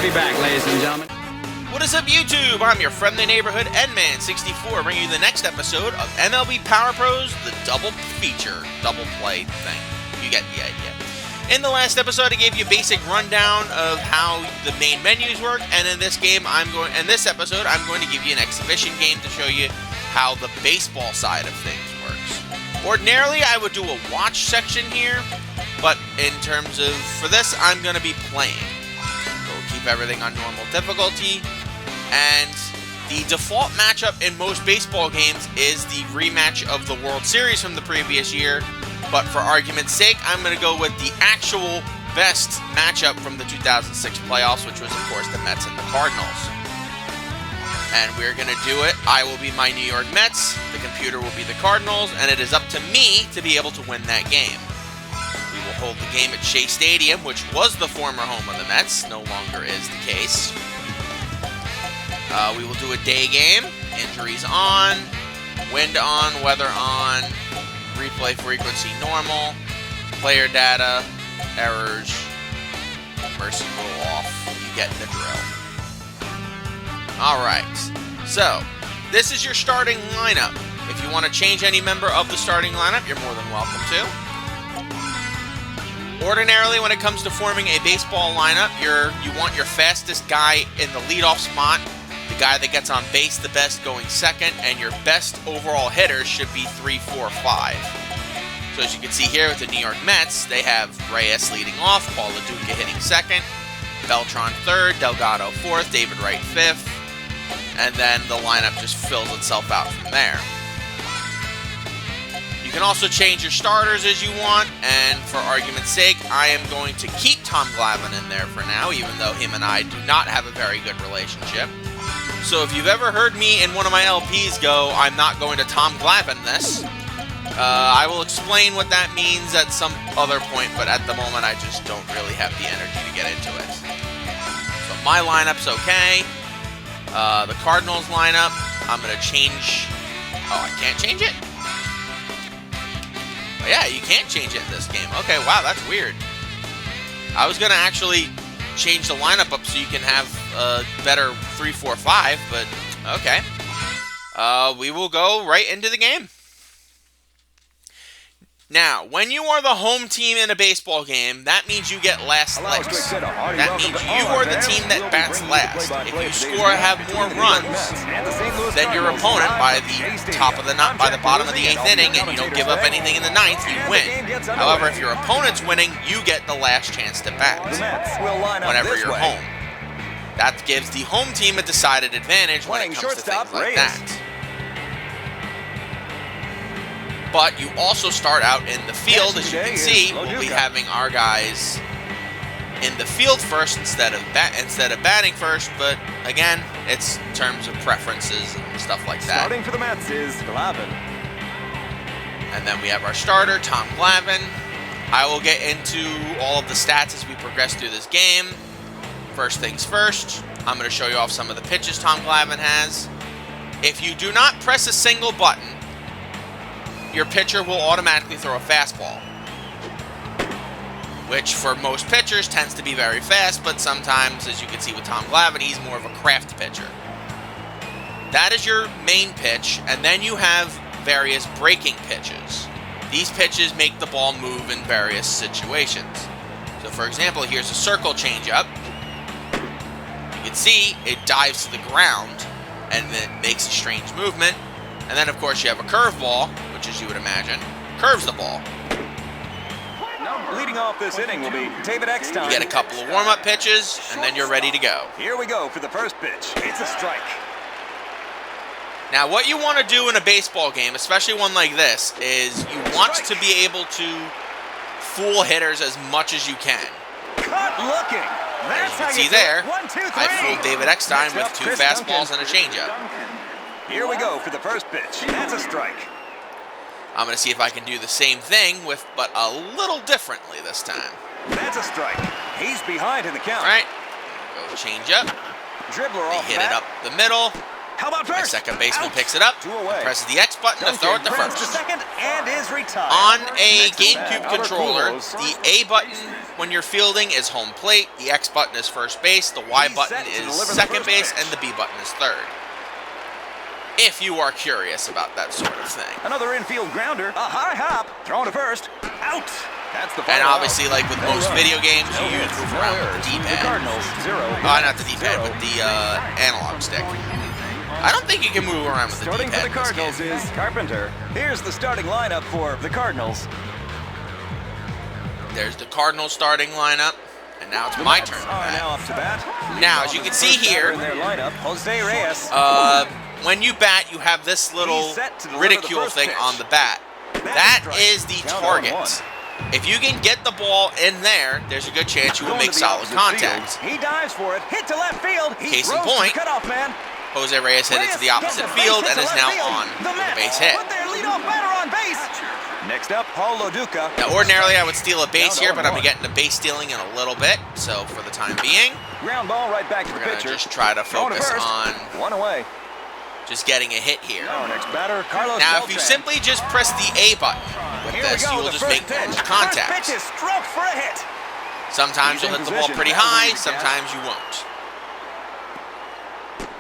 We'll be back, ladies and gentlemen. What is up, YouTube? I'm your friendly neighborhood Endman64, bringing you the next episode of MLB Power Pros, the double feature, double play thing. You get the idea. In the last episode, I gave you a basic rundown of how the main menus work, and in this episode, I'm going to give you an exhibition game to show you how the baseball side of things works. Ordinarily, I would do a watch section here, but in terms of, for this, I'm going to be playing. So we'll keep everything on normal difficulty, and the default matchup in most baseball games is the rematch of the World Series from the previous year. But for argument's sake, I'm going to go with the actual best matchup from the 2006 playoffs, which was, of course, the Mets and the Cardinals. And we're going to do it. I will be my New York Mets, the computer will be the Cardinals, and it is up to me to be able to win that game. We will hold the game at Shea Stadium, which was the former home of the Mets, no longer is the case. We will do a day game, injuries on, wind on, weather on, replay frequency normal, player data, errors, mercy rule off. You get the drill. Alright, so this is your starting lineup. If you want to change any member of the starting lineup, you're more than welcome to. Ordinarily, when it comes to forming a baseball lineup, you want your fastest guy in the leadoff spot, the guy that gets on base the best going second, and your best overall hitters should be 3, 4, 5. So as you can see here with the New York Mets, they have Reyes leading off, Paul LaDuca hitting second, Beltran third, Delgado fourth, David Wright fifth, and then the lineup just fills itself out from there. You can also change your starters as you want, and for argument's sake, I am going to keep Tom Glavine in there for now, even though him and I do not have a very good relationship. So if you've ever heard me in one of my LPs go, I'm not going to Tom Glavine this, I will explain what that means at some other point, but at the moment I just don't really have the energy to get into it. So my lineup's okay. The Cardinals lineup, I'm going to change... Oh, I can't change it? Oh, yeah, you can't change it in this game. Okay, wow, that's weird. I was going to actually change the lineup up so you can have a better 3, 4, 5, but okay. We will go right into the game. Now, when you are the home team in a baseball game, that means you get last licks. That means you are the team that bats last. If you score have more runs than your opponent by the bottom of the 8th inning, and you don't give up anything in the 9th, you win. However, if your opponent's winning, you get the last chance to bat whenever you're home. That gives the home team a decided advantage when it comes to things like that. But you also start out in the field, as you can see. We'll be having our guys in the field first instead of batting first. But again, it's in terms of preferences and stuff like that. Starting for the Mets is Glavine. And then we have our starter, Tom Glavine. I will get into all of the stats as we progress through this game. First things first, I'm going to show you off some of the pitches Tom Glavine has. If you do not press a single button, your pitcher will automatically throw a fastball, which for most pitchers tends to be very fast, but sometimes, as you can see with Tom Glavine, he's more of a craft pitcher. That is your main pitch, and then you have various breaking pitches. These pitches make the ball move in various situations. So for example, here's a circle changeup. You can see it dives to the ground, and it makes a strange movement. And then, of course, you have a curveball, which, as you would imagine, curves the ball. Leading off this inning will be David Eckstein. You get a couple of warm-up pitches, and then you're ready to go. Here we go for the first pitch. It's a strike. Now, what you want to do in a baseball game, especially one like this, is you want to be able to fool hitters as much as you can. Cut looking. As you can see there, I fooled David Eckstein with 2 fastballs and a changeup. Here we go for the first pitch. That's a strike. I'm going to see if I can do the same thing, but a little differently this time. That's a strike. He's behind in the count. All right. Go change up. Dribbler off hit it up the middle. How about first? My second baseman picks it up, presses the X button to throw it to Grounds first. second and is retired. On a Next at bat, GameCube Albert controller, Pujols. the A button when you're fielding is home plate, the X button is first base, the Y He's button set to is deliver the second first base, pitch. and the B button is third. If you are curious about that sort of thing. Another infield grounder. A high hop. Thrown to first. Out. That's the And final obviously, out. like with No most runs, video games, no you use hits, move no around with errors. the The D-pad. Cardinals, 0. Not the D-pad, but the analog stick. I don't think you can move around with the Starting for D-pad the in this Cardinals game. is Carpenter. Here's the starting lineup for the Cardinals. There's the Cardinals starting lineup, and now it's my turn. Are now up to bat. Now, as you can see here, in their lineup, Jose Reyes. when you bat, you have this little He's set to deliver ridicule the first thing pitch. on the bat. That is the Count on target. one. If you can get the ball in there, there's a good chance you will Going make to the solid opposite contact. field. He dives for it. Hit to left field. He Case in throws to point, the cutoff man. Jose Reyes hit it to the Reyes opposite gets a base field hit and to is left now field. on The with a Mets base hit. put their leadoff batter on base. Next up, Paul Loduca. Now, ordinarily, I would steal a base Down here, to but I'm 1-1. getting to base stealing in a little bit. So, for the time being, Ground ball right back to we're the going to pitcher. just try to Thrown focus first. on One away. just getting a hit here. Our next batter, Carlos Now, if you Beltran. simply just press the A button with Here we this, go, you will the just first make pitch. normal First contact. pitch is stroked for a hit. Sometimes He's you'll in hit the ball position. pretty That was high, easy, Cat. sometimes you won't.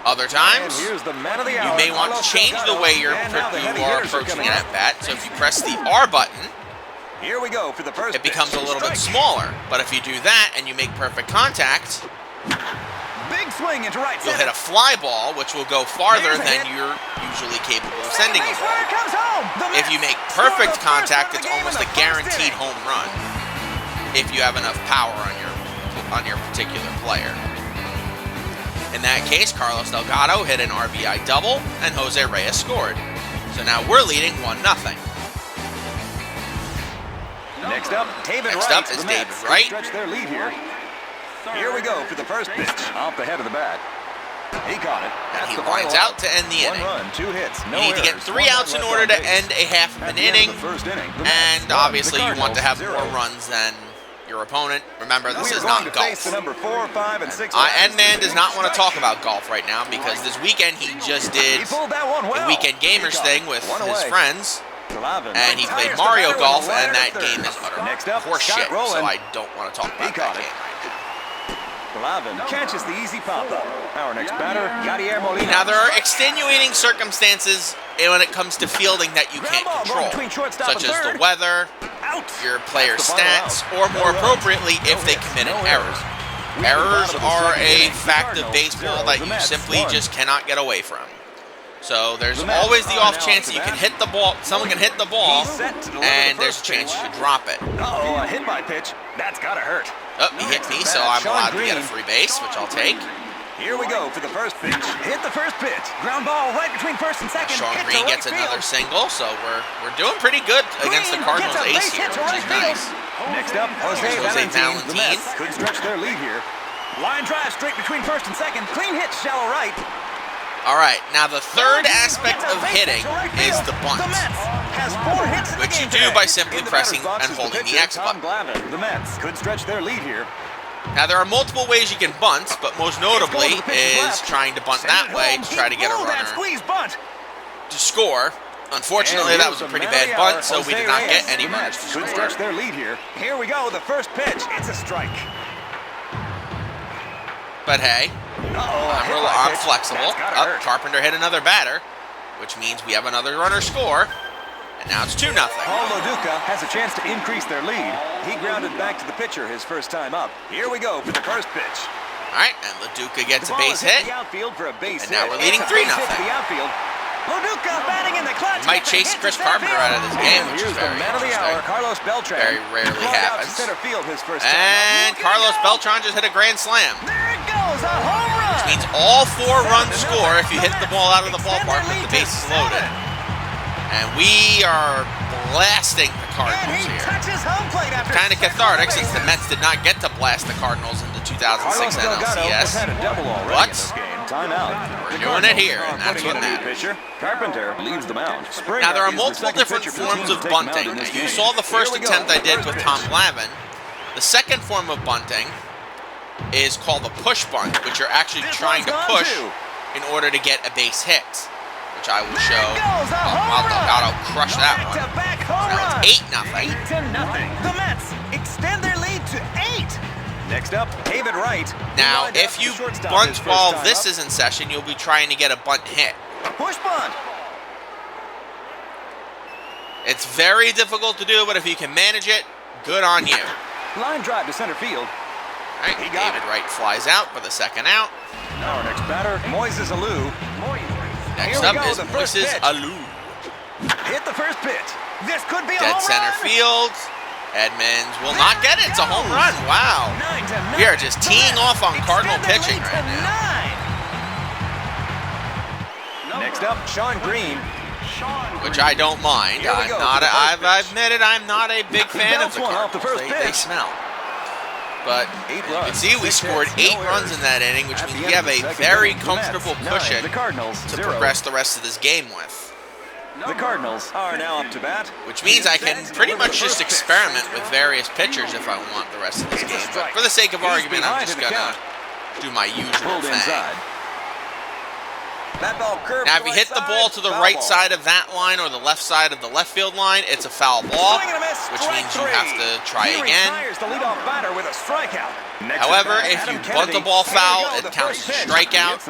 Other And times, here's the man of the you hour, may want to Carlos change the Delgado. way you And now the heavy are hitters are approaching coming an up. at-bat. So if you press the R button, Here we go for the first it becomes a pitch. little bit Strike. smaller. But if you do that and you make perfect contact, Big swing into right you'll center. hit a fly ball, which will go farther There's a than hit. you're usually capable of sending a Base ball. runner comes home. The If you Mets make score perfect the first run contact, of the it's game in almost the a first guaranteed inning. home run if you have enough power on your particular player. In that case, Carlos Delgado hit an RBI double, and Jose Reyes scored. So now we're leading 1-0. Next up, David Next Wright. up is The David Mets Wright. Stretch their lead here. Here we go for the first pitch. Off the head of the bat. He caught it. And That's he the lines final out to end the One inning. run, 2 hits, no You need to get errors, 3 one outs out in left order on to base. end a half of At an the end inning. of the first inning, the Mets And won, the obviously, you want to have Cardinals, more 0. runs than your opponent. Remember, this We is are going not to face golf. the number 4, 5, and 6. Edman does not want to talk about golf right now because this weekend he just did He pulled that one well. a weekend gamers He caught thing it. with One his away. friends. Glavin And he played retires the Mario batter with Golf, a runner and that at game third. is utter Next up, horseshit, Scott so Rowland. I don't want to talk He about caught that it. game right Glavin catches the easy pop-up. Our next batter, Yadier Molina. now. Now, there are extenuating circumstances when it comes to fielding that you can't Ground ball control, going between shortstop such and as the third. weather, Out. your player's That's the final stats, out. or No more runs, appropriately, no if they hits, commit no an errors. error. We move Errors out of the are second a inning. fact of Cardinals, baseball 0. that The you Mets, simply 1. just cannot get away from. So there's The Mets always the are off now chance up that you to can bat. hit the ball, someone can hit the ball, He's set to deliver and the there's a first chance pitch. you could drop it. Uh-oh, a hit by pitch. That's gotta hurt. Oh, he hit me, so I'm Sean allowed to get a Green. free base, which I'll take. Here we go for the first pitch. Hit the first pitch. Ground ball right between first and second. Sean Hit to Green right gets another field. single, so we're doing pretty good against the Green Cardinals gets a ace base here, hit to which right is field. nice. Next up, Jose Here's Jose Valentin. The Valentin. Mets could stretch their lead here. Line drive straight between first and second. Clean hit, shallow right. All right, now the third aspect Gets a of base hit hitting to right is field. the bunt, The Mets has 4 hits in the which you game do today. by simply In the pressing batter's box and is the holding the pitcher, X Tom button. Glavin. The Mets could stretch their lead here. Now there are multiple ways you can bunt, but most notably It's going to the pitcher's is left. trying to bunt Send that it way home. to try to He get a blew that runner squeeze bunt. to score. Unfortunately, And that here's was a the pretty man of bad the bunt, hour, so we Jose did not Reyes. get any The runners Mets to could score. stretch their lead here. Here we go, the first pitch. It's a strike. But hey, I'm flexible. Oh, Carpenter hit another batter, which means we have another runner score, and now it's 2-0. Paul Loduca has a chance to increase their lead. He grounded back to the pitcher his first time up. Here we go for the first pitch. All right, and LaDuca gets The a ball base is hit hit. to the outfield for a base And now hit. we're leading It's a base 3-0. hit to the outfield. Loduca batting in the clutch. Might Gets a chase hit to Chris center Carpenter field. out of this game, And which is here's very the man of the interesting. hour, Carlos Beltran. Very rarely Fly out happens. to center field his first time And up. Carlos Beltran just hit a grand slam. There it goes, a home run. Which means all 4 runs score if you hit the ball out of the ballpark with the bases loaded. And we are blasting the And Cardinals he here. touches home plate after Kind of cathartic several since the bases. Mets did not get to blast the Cardinals in the 2006 Carlos Delgado has had NLCS. a double already What? in this game. Timeout. We're The doing it Cardinals here, are and that's putting what in a new matters. pitcher. Carpenter leaves the mound. Now, there are Springer is the multiple second different pitcher for the forms team of to take mound bunting. in this You game. saw the first Here we go, attempt I did first with pitch. Tom Glavin. The second form of bunting is called the push bunt, which you're actually This trying to one's gone push too. in order to get a base hit. which I will show. I'll crush that one. Now it's 8-0. 8-0. The Mets extend their lead to 8. Next up, David Wright. Now, if you bunt while this is in session, you'll be trying to get a bunt hit. Push bunt. It's very difficult to do, but if you can manage it, good on you. Line drive to center field. All right, David Wright flies out for the second out. Our next batter, Moises Alou. Next up is Moises Alou. Hit the first pitch. This could be a Dead home center run. field. Edmonds will not get it. It's a home run. Wow. 9-9. We are just teeing off on Cardinal pitching right now. Next up, Sean Green. Which I don't mind. I've admitted I'm not a big fan of the Cardinals. They smell. But you can see we scored 8 runs in that inning, which means we have a very comfortable cushion to progress the rest of this game with. The Cardinals are now up to bat. Which means I can pretty much just experiment with various pitchers if I want the rest of this game. But for the sake of argument, I'm just going to do my usual thing. Now, if you hit the ball to the right side of that line or the left side of the left field line, it's a foul ball, which means you have to try again. However, if you bunt the ball foul, it counts as a strikeout.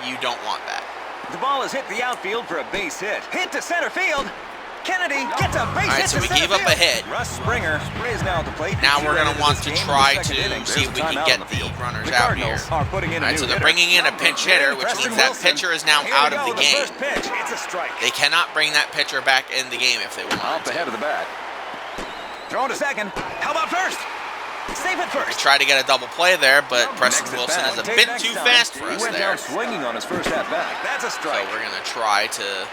You don't want that. The ball is hit the outfield for a base hit. Hit to center field. Kennedy gets a base hit. All right, so we gave up a hit. Russ Springer is now at the plate. Now we're going to want to try to see if we can get the runners out here. All right, so they're bringing in a pinch hitter, which means that pitcher is now out of the game. They cannot bring that pitcher back in the game if they want. Off the head of the bat. Throw to second. How about first? Save it first. We tried to get a double play there, but Preston Wilson is a bit too fast for us there. Swinging on his first at bat. That's a strike. So we're going to try to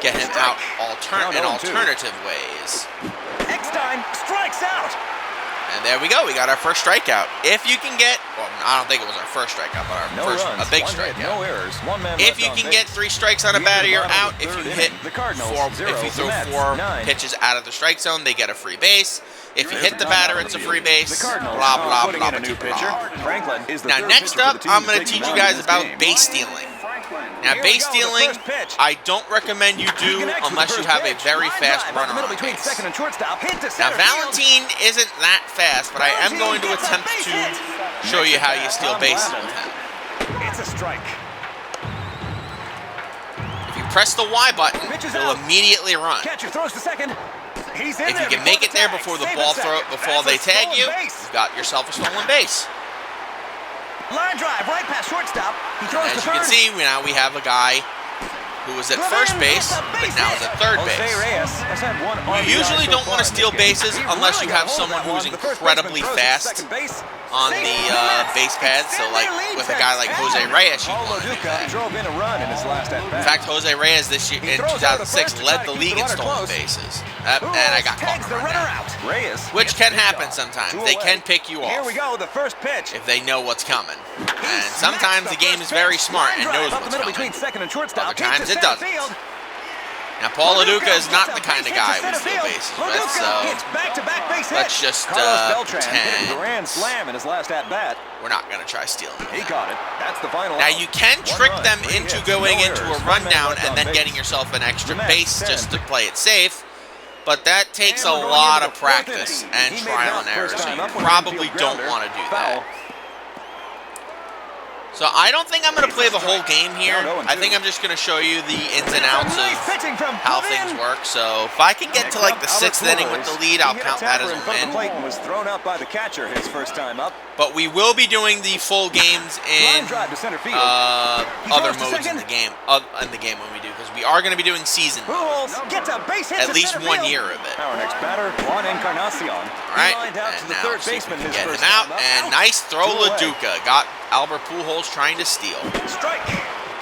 get him out in alternative ways. Next time, strikes out. And there we go. We got our first strikeout. If you can get, well, I don't think it was our first strikeout, but our first, a big strikeout. No errors. If you can get 3 strikes on a batter, you're out. If you hit if you throw 4 pitches out of the strike zone, they get a free base. If you hit the batter, it's a free base. Blah, blah, blah, blah, blah. Now, next up, I'm going to teach you guys about base stealing. Now, base stealing, I don't recommend you do unless you have a very fast runner on base. Now, Valentine isn't that fast, but I am going to attempt to show you how you steal bases with him. It's a strike. If you press the Y button, he'll immediately run. Catcher throws to second. He's in if you can make it there before the ball before they tag you, you've got yourself a stolen base. Line drive right past shortstop. He throws as you can see, now we have a guy who was at first base, but now is at third base. You usually don't want to steal bases unless you have someone who's incredibly fast on the base pads. So like with a guy like Jose Reyes, you want to do that. In fact, Jose Reyes this year in 2006 led the league in stolen bases. And I got caught for that. Which can happen sometimes. They can pick you off. Here we go, the first pitch. If they know what's coming. And sometimes the game is very smart and knows what's coming. Other times it doesn't. Now, Paul Aduca is not the kind of guy we steal bases with, so let's just pretend we're not going to try stealing with him. Now, you can trick them into going into a rundown and then getting yourself an extra base just to play it safe, but that takes a lot of practice and trial and error, so you probably don't want to do that. So I don't think I'm going to play the whole game here. I think I'm just going to show you the ins and outs of how things work. So if I can get to like the 6th inning with the lead, I'll count that as a win. But we will be doing the full games in other modes in the game when we do, because we are going to be doing season mode. At least 1 year of it. All right, and now see if we can get him out. And nice throw, LaDuca. Got Albert Pujols trying to steal. Strike.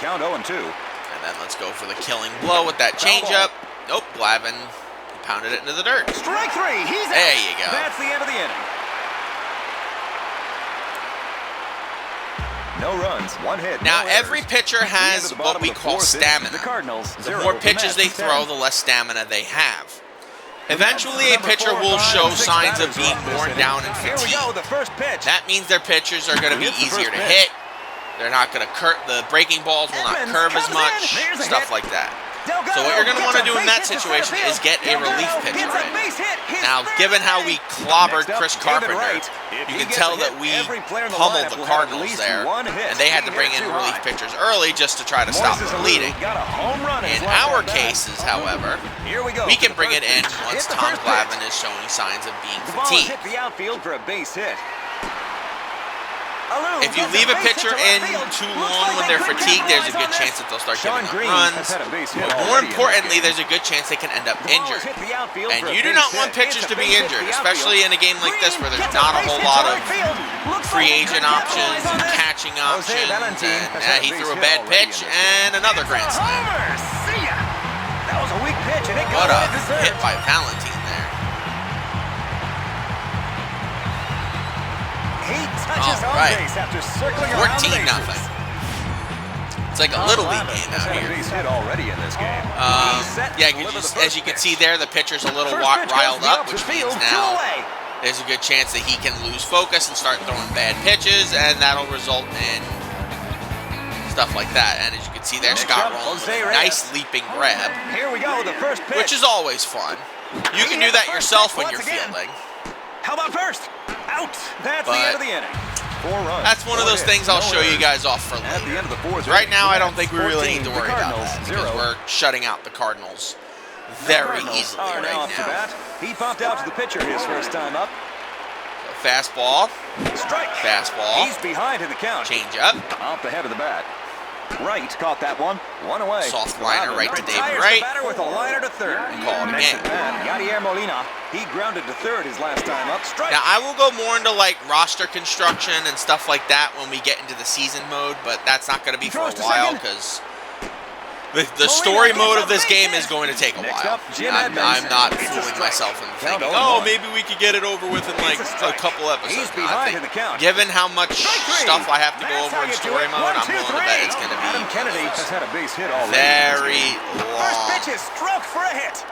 Count 0-2. And then let's go for the killing blow with that changeup. Nope, Glavine pounded it into the dirt. Strike 3. He's out. There you go. That's the end of the inning. No runs, 1 hit. Now every pitcher has what we call stamina. The more pitches they throw, the less stamina they have. Eventually, a pitcher will show signs of being worn down and fatigued. That means their pitches are going to be easier to hit, They're not going to the breaking balls will not curve as much, stuff like that. So what you're going to want to do in that situation is get a relief pitcher in. Now, given how we clobbered Chris Carpenter, you can tell that we pummeled the Cardinals there, and they had to bring in relief pitchers early just to try to stop the bleeding. In our cases, however, we can bring it in once Tom Glavine is showing signs of being fatigued. If you leave a pitcher in too long when they're fatigued, there's a good chance that they'll start giving up runs. But more importantly, there's a good chance they can end up injured. And you do not want pitchers to be injured, especially in a game like this where there's not a whole lot of free agent options and catching options. And he threw a bad pitch and another grand slam. What a hit by Valentine there. All right, 14-0. It's like a little league game out here. Yeah, as you can see there, the pitcher's a little riled up, which means now there's a good chance that he can lose focus and start throwing bad pitches, and that'll result in stuff like that. And as you can see there, Scott Rollins with a nice leaping grab, which is always fun. You can do that yourself when you're fielding. How about first? Out. That's the end of the inning. 4 runs. That's one of those things I'll show you guys off for later. Right now, I don't think we really need to worry about that because we're shutting out the Cardinals very easily right now. He popped out to the pitcher his first time up. So fastball. Strike. Fastball. He's behind in the count. Change up. Off the head of the bat. Right caught that one. One away. Soft liner right to David Wright. With a liner to third. Call it again. Yadier Molina. He grounded to third his last time up. Strike. Now I will go more into like roster construction and stuff like that when we get into the season mode, but that's not going to be for a while because the story mode of this game is going to take a while. I'm not fooling myself and thinking, oh, maybe we could get it over with in like a couple episodes. I think, given how much stuff I have to go over in story mode, I'm willing to bet it's going to be very long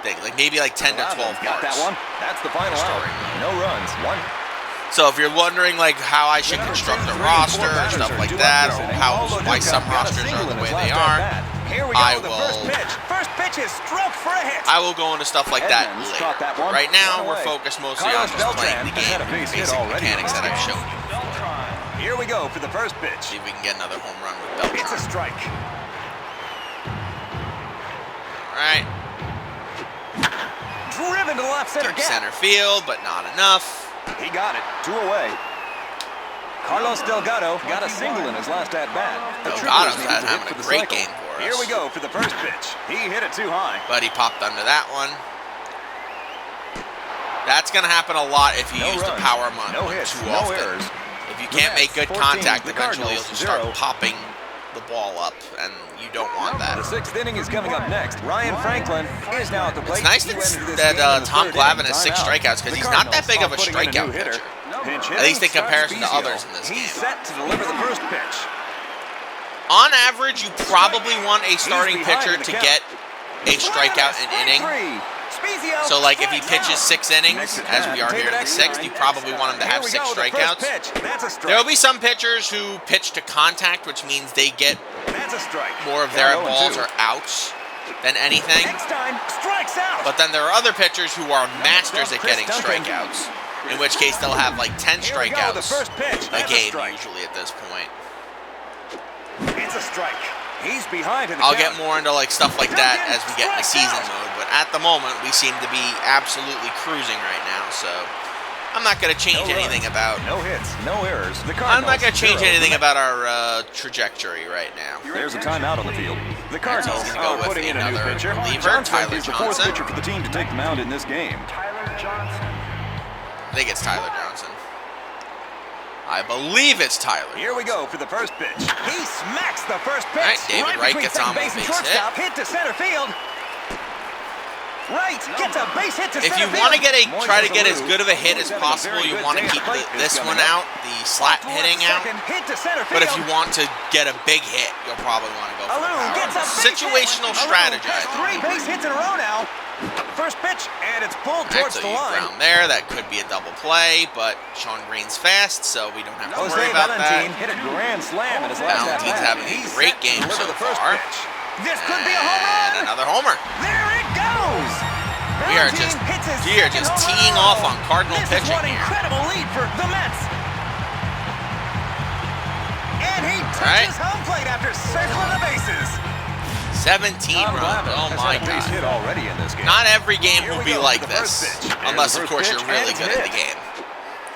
thing, like maybe like 10 to 12 parts. That's the final story. No runs. One. So if you're wondering like how I should construct a roster or stuff like that, or why some rosters are the way they are, I will go into stuff like that later. Right now, we're focused mostly on just playing the game and basic mechanics that I've shown you before. Here we go for the first pitch. See if we can get another home run with Beltran. It's a strike. All right. Driven to the left center gap. Center field, but not enough. He got it. 2 away. Carlos Delgado got a single in his last at-bat. Delgado's having a great game for us. Here we go for the first pitch. He hit it too high. But he popped under that one. That's going to happen a lot if you use the power money too often. If you can't make good contact, eventually you'll just start popping the ball up, and you don't want that. The 6th inning is coming up next. Ryan Franklin is now at the plate. It's nice that Tom Glavine has 6 strikeouts because he's not that big of a strikeout pitcher. At least in comparison to others in this game. He's set to deliver the first pitch. On average, you probably want a starting pitcher to get a strikeout an inning. So, like, if he pitches 6 innings, as we are here in the 6th, you probably want him to have 6 strikeouts. There will be some pitchers who pitch to contact, which means they get more of their balls or outs than anything. But then there are other pitchers who are masters at getting strikeouts, in which case they'll have like 10 strikeouts a game usually at this point. It's a strike. He's behind. I'll get more into like stuff like that as we get into season mode, but at the moment we seem to be absolutely cruising right now, so I'm not going to change anything about... No hits, no errors. I'm not going to change anything about our trajectory right now. There's a timeout on the field. The Cardinals are putting in a new pitcher. Reliever, Tyler Johnson. The 4th Johnson. pitcher for the team to take the mound in this game. I think it's Tyler Johnson. I believe it's Tyler. Here we go for the first pitch. He smacks the first pitch. All right, David Wright gets on with a base hit. Hit to center field. Wright gets a base hit to if center you want to try to get as good of a hit as possible, you want to keep this one out, the slap hitting out. But if you want to get a big hit, you'll probably want to go for the power. Situational strategizing. 3 base hits in a row now. first pitch, and it's pulled All right, towards so the you line. ground there. That could be a double play, but Sean Green's fast, so we don't have to Jose worry about Valentin that. hit a grand slam in his last Valentin's at-bat. having a He's great set to game deliver so the first far. pitch. This could be a home And run. another homer. There it goes. We are Valentin hits his we are second just home teeing run. off on Cardinal This pitching is one here. incredible lead for the Mets. And he right. touches home plate after circling the bases. 17 runs. Oh my Base hit God. already in this game. Not every game Here will we be go like to the this, first pitch. unless And of the course first you're pitch, really and good it's at the hit. game.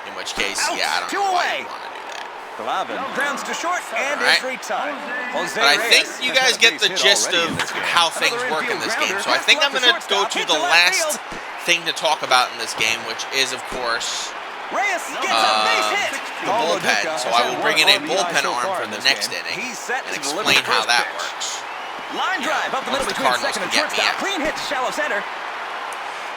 In which case, Out, yeah, I don't two know why away. you want to do that. Glavin grounds to short and All right. is retired. Jose But I think Reyes you has guys had a get base the hit gist already of in this game. how things Another work in infield this game. grounder So I has think I'm left going to the go shortstop, to hit the to left last field. thing to talk about in this game, which is, of course, Reyes gets a base hit. the bullpen. So I will bring in a bullpen arm for the next inning He's set and to deliver explain the how first that pitch. works. Line drive up the middle once the between Cardinals second and can get me shortstop. out. Clean hit to shallow center.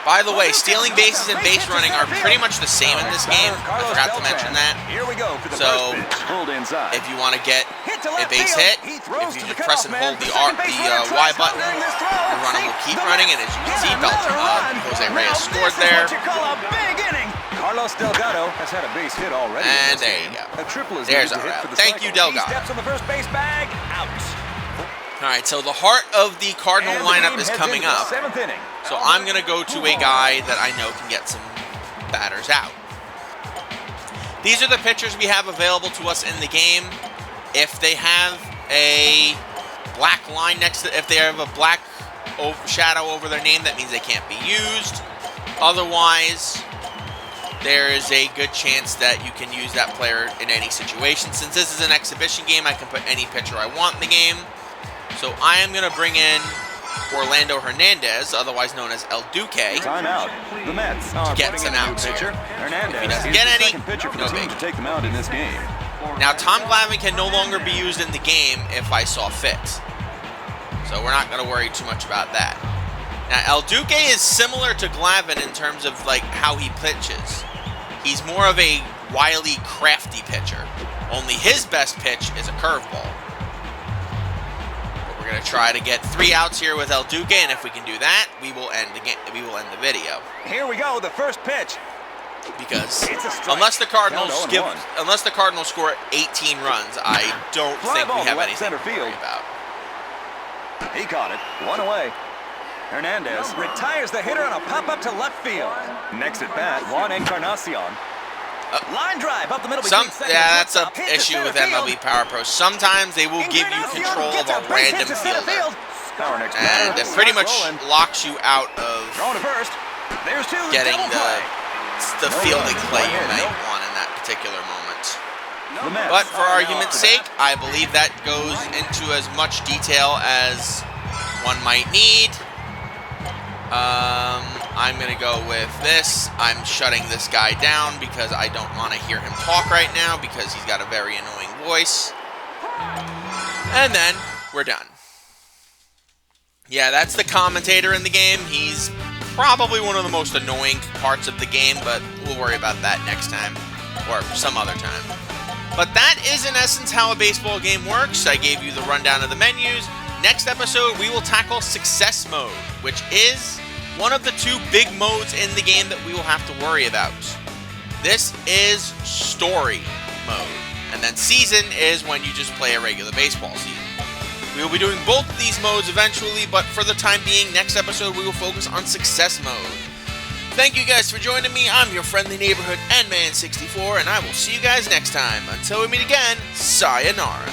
By the way, stealing bases and base running are pretty much the same in this game. I forgot to mention that. Here we go for the So, first pitch. Pulled inside. If you want to get Hit to a left base field. hit, He if throws you to just the press cutoff and man. hold the Second base runner Y tries button, during this throw. the runner will keep running, and as you can see, Jose Reyes scored there. What you call a big inning. Carlos Delgado has had a base hit already. And in this there you game. go. A triple is There's needed to our hit out. for the Thank you, cycle. Delgado. He steps on the first base bag. Out. All right, so the heart of the Cardinal And the lineup game is heads coming into the up. seventh inning. So I'm going to go to a guy that I know can get some batters out. These are the pitchers we have available to us in the game. If they have a black line next to, if they have a black shadow over their name, that means they can't be used. Otherwise, there is a good chance that you can use that player in any situation. Since this is an exhibition game, I can put any pitcher I want in the game. So I am going to bring in Orlando Hernandez, otherwise known as El Duque. Timeout. The Mets are Get putting some in a new outs here. pitcher. Hernandez If he doesn't is get the any, second pitcher for no the team big. to take the mound in this game. Now, Tom Glavine can no longer be used in the game if I saw fit. So we're not going to worry too much about that. Now, El Duque is similar to Glavine in terms of like how he pitches. He's more of a wily, crafty pitcher. Only his best pitch is a curveball. But we're going to try to get 3 outs here with El Duque, and if we can do that, we will end the game. We will end the video. Here we go, the first pitch. Because It's a strike. unless the Cardinals Count 0-1. unless the Cardinals score 18 runs, I don't Fly think ball we have left anything center to worry field. about. He caught it. 1 away. Hernandez retires the hitter on a pop-up to left field. Next at bat, Juan Encarnacion. Line drive up the middle between second and That's an shortstop. Hit to issue center with field. MLB Power Pros. Sometimes they will give you Encarnacion control of gets a base hit random to center fielder, field. Our next and batter, it pretty much rolling. locks you out of Thrown to first. There's two. getting double play. the No fielding runs, play one you hit, may no. want in that particular moment. The Mets But for are argument's now sake, I believe that goes into as much detail as one might need. I'm going to go with this. I'm shutting this guy down because I don't want to hear him talk right now because he's got a very annoying voice. And then we're done. Yeah, that's the commentator in the game. He's probably one of the most annoying parts of the game, but we'll worry about that next time or some other time. But that is in essence how a baseball game works. I gave you the rundown of the menus. Next episode, we will tackle Success Mode, which is one of the 2 big modes in the game that we will have to worry about. This is Story Mode, and then Season is when you just play a regular baseball season. We will be doing both of these modes eventually, but for the time being, next episode we will focus on Success Mode. Thank you guys for joining me. I'm your friendly neighborhood N-Man 64, and I will see you guys next time. Until we meet again, sayonara.